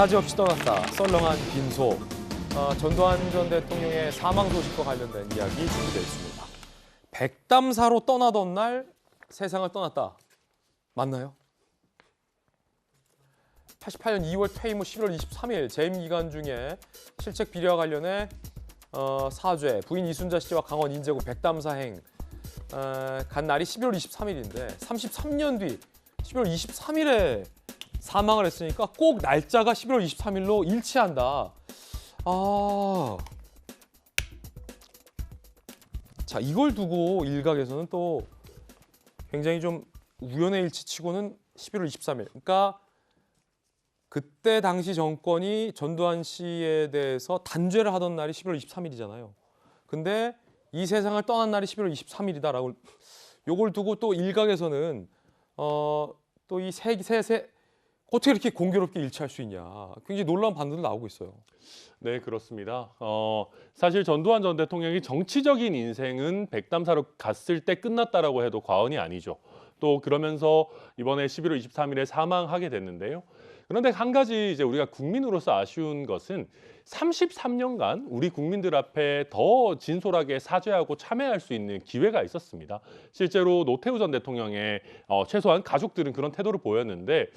사지 없이 떠났다. 썰렁한 빈소. 전두환 전 대통령의 사망 소식과 관련된 이야기 준비되어 있습니다. 백담사로 떠나던 날 세상을 떠났다. 맞나요? 88년 2월 퇴임 후 11월 23일 재임 기간 중에 실책 비리와 관련해 사죄, 부인 이순자 씨와 강원 인제구 백담사행 간 날이 11월 23일인데 33년 뒤 11월 23일에 사망을 했으니까 꼭 날짜가 11월 23일로 일치한다. 자, 이걸 두고 일각에서는 또 굉장히 좀 우연의 일치치고는 11월 23일. 그러니까 그때 당시 정권이 전두환 씨에 대해서 단죄를 하던 날이 11월 23일이잖아요. 근데 이 세상을 떠난 날이 11월 23일이다라고 요걸 두고 또 일각에서는 또 이 세 어떻게 이렇게 공교롭게 일치할 수 있냐. 굉장히 놀라운 반응도 나오고 있어요. 네, 그렇습니다. 사실 전두환 전 대통령이 정치적인 인생은 백담사로 갔을 때 끝났다라고 해도 과언이 아니죠. 또 그러면서 이번에 11월 23일에 사망하게 됐는데요. 그런데 한 가지 이제 우리가 국민으로서 아쉬운 것은 33년간 우리 국민들 앞에 더 진솔하게 사죄하고 참회할 수 있는 기회가 있었습니다. 실제로 노태우 전 대통령의 최소한 가족들은 그런 태도를 보였는데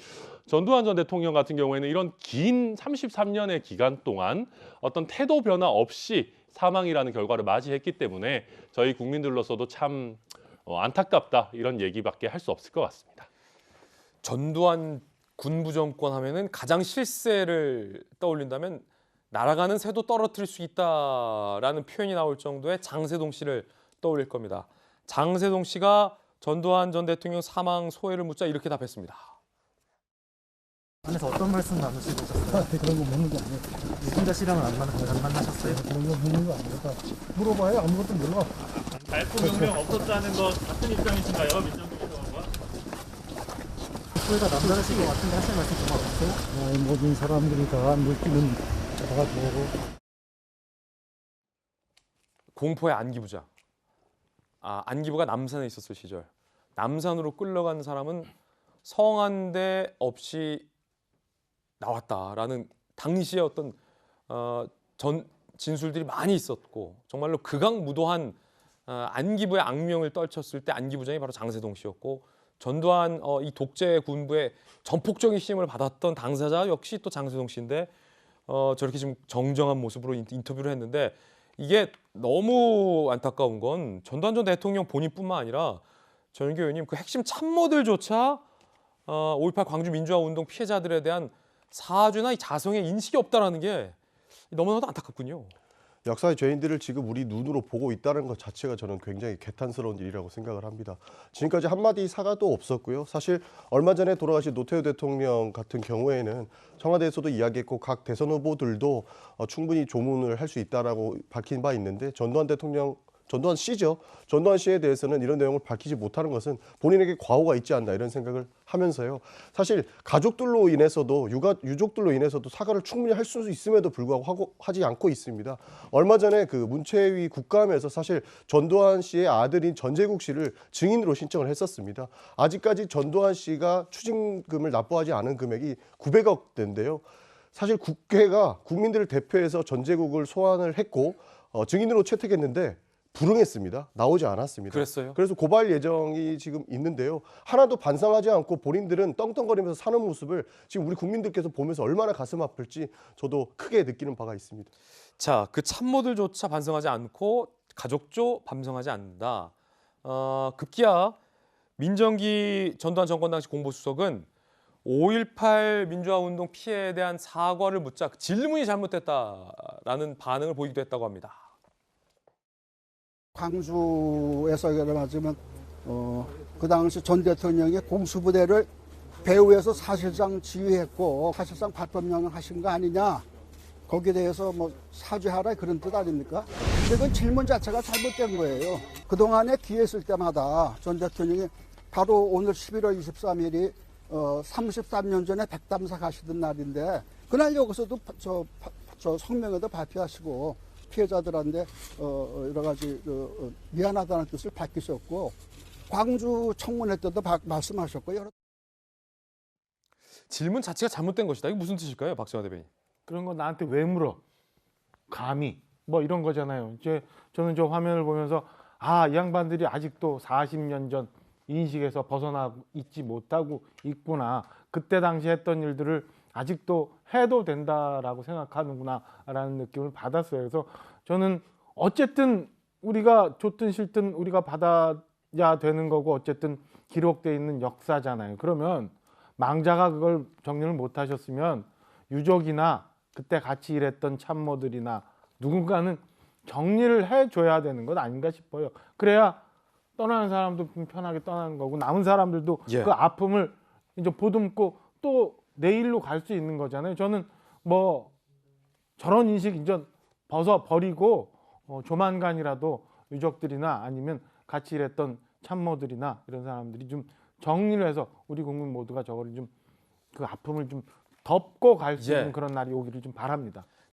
전두환 전 대통령 같은 경우에는 이런 긴 33년의 기간 동안 어떤 태도 변화 없이 사망이라는 결과를 맞이했기 때문에 저희 국민들로서도 참 안타깝다 이런 얘기밖에 할 수 없을 것 같습니다. 전두환 군부 정권 하면은 가장 실세를 떠올린다면 날아가는 새도 떨어뜨릴 수 있다라는 표현이 나올 정도의 장세동 씨를 떠올릴 겁니다. 장세동 씨가 전두환 전 대통령 사망 소회를 묻자 이렇게 답했습니다. 안에서 어떤 말씀 나누시고 오셨어요? 그런 거 묻는 거 아니에요. 이순자 씨랑은 안 만나셨어요? 그런 거 묻는 거 아니니까 물어봐야 아무것도 몰라. 발포 명령 없었다는 것 같은 입장이신가요? 민정비서관과? 소리가 남다르실 것 같은데 하실 말씀 정말 없어요? 모든 사람들이 다 느끼는 거고. 공포의 안기부자. 안기부가 남산에 있었을 시절. 남산으로 끌려간 사람은 성한데 없이 나왔다라는 당시의 어떤 진술들이 많이 있었고 정말로 극악무도한 안기부의 악명을 떨쳤을 때 안기부장이 바로 장세동 씨였고 전두환 이 독재 군부의 전폭적인 시임을 받았던 당사자 역시 또 장세동 씨인데 저렇게 지금 정정한 모습으로 인터뷰를 했는데 이게 너무 안타까운 건 전두환 전 대통령 본인뿐만 아니라 전인교 의원님 그 핵심 참모들조차 5.18 광주 민주화 운동 피해자들에 대한 사죄나 이 자성의 인식이 없다라는 게 너무나도 안타깝군요. 역사의 죄인들을 지금 우리 눈으로 보고 있다는 것 자체가 저는 굉장히 개탄스러운 일이라고 생각을 합니다. 지금까지 한마디 사과도 없었고요. 사실 얼마 전에 돌아가신 노태우 대통령 같은 경우에는 청와대에서도 이야기했고 각 대선 후보들도 충분히 조문을 할 수 있다라고 밝힌 바 있는데 전두환 씨죠. 전두환 씨에 대해서는 이런 내용을 밝히지 못하는 것은 본인에게 과오가 있지 않나 이런 생각을 하면서요. 사실 가족들로 인해서도 유족들로 인해서도 사과를 충분히 할 수 있음에도 불구하고 하지 않고 있습니다. 얼마 전에 그 문체위 국감에서 사실 전두환 씨의 아들인 전재국 씨를 증인으로 신청을 했었습니다. 아직까지 전두환 씨가 추징금을 납부하지 않은 금액이 900억 대인데요. 사실 국회가 국민들을 대표해서 전재국을 소환을 했고 증인으로 채택했는데 불응했습니다. 나오지 않았습니다. 그랬어요? 그래서 고발 예정이 지금 있는데요. 하나도 반성하지 않고 본인들은 떵떵거리면서 사는 모습을 지금 우리 국민들께서 보면서 얼마나 가슴 아플지 저도 크게 느끼는 바가 있습니다. 자, 그 참모들조차 반성하지 않고 가족조 반성하지 않는다. 급기야 민정기 전두환 정권 당시 공보수석은 5.18 민주화 운동 피해에 대한 사과를 묻자 질문이 잘못됐다라는 반응을 보이기도 했다고 합니다. 광주에서 말하자면 그 당시 전 대통령이 공수부대를 배후에서 사실상 지휘했고 사실상 발법령을 하신 거 아니냐 거기에 대해서 뭐 사죄하라 그런 뜻 아닙니까? 근데 그 질문 자체가 잘못된 거예요. 그동안에 기회 있을 때마다 전 대통령이 바로 오늘 11월 23일이 33년 전에 백담사 가시던 날인데 그날 여기서도 저 성명에도 발표하시고 피해자들한테 여러 가지 미안하다는 뜻을 밝히셨고 광주 청문회 때도 말씀하셨고 질문 자체가 잘못된 것이다. 이게 무슨 뜻일까요, 박정화 대변인? 그런 거 나한테 왜 물어? 감히 뭐 이런 거잖아요. 이제 저는 저 화면을 보면서 아, 이 양반들이 아직도 40년 전 인식에서 벗어나 있지 못하고 있구나. 그때 당시 했던 일들을 아직도 해도 된다라고 생각하는구나라는 느낌을 받았어요. 그래서 저는 어쨌든 우리가 좋든 싫든 우리가 받아야 되는 거고 어쨌든 기록돼 있는 역사잖아요. 그러면 망자가 그걸 정리를 못 하셨으면 유족이나 그때 같이 일했던 참모들이나 누군가는 정리를 해줘야 되는 것 아닌가 싶어요. 그래야 떠나는 사람도 편하게 떠나는 거고 남은 사람들도 예. 그 아픔을 이제 보듬고 또 내일로 갈 수 있는 거잖아요. 저는 뭐 저런 인식 이제 버리고 조만간이라도 유족들이나 아니면 같이 일했던 참모들이나 이런 사람들이 좀 정리를 해서 우리 국민 모두가 저거를 좀 그 아픔을 좀 덮고 갈 수 예. 있는 그런 날이 오기를 좀 바랍니다.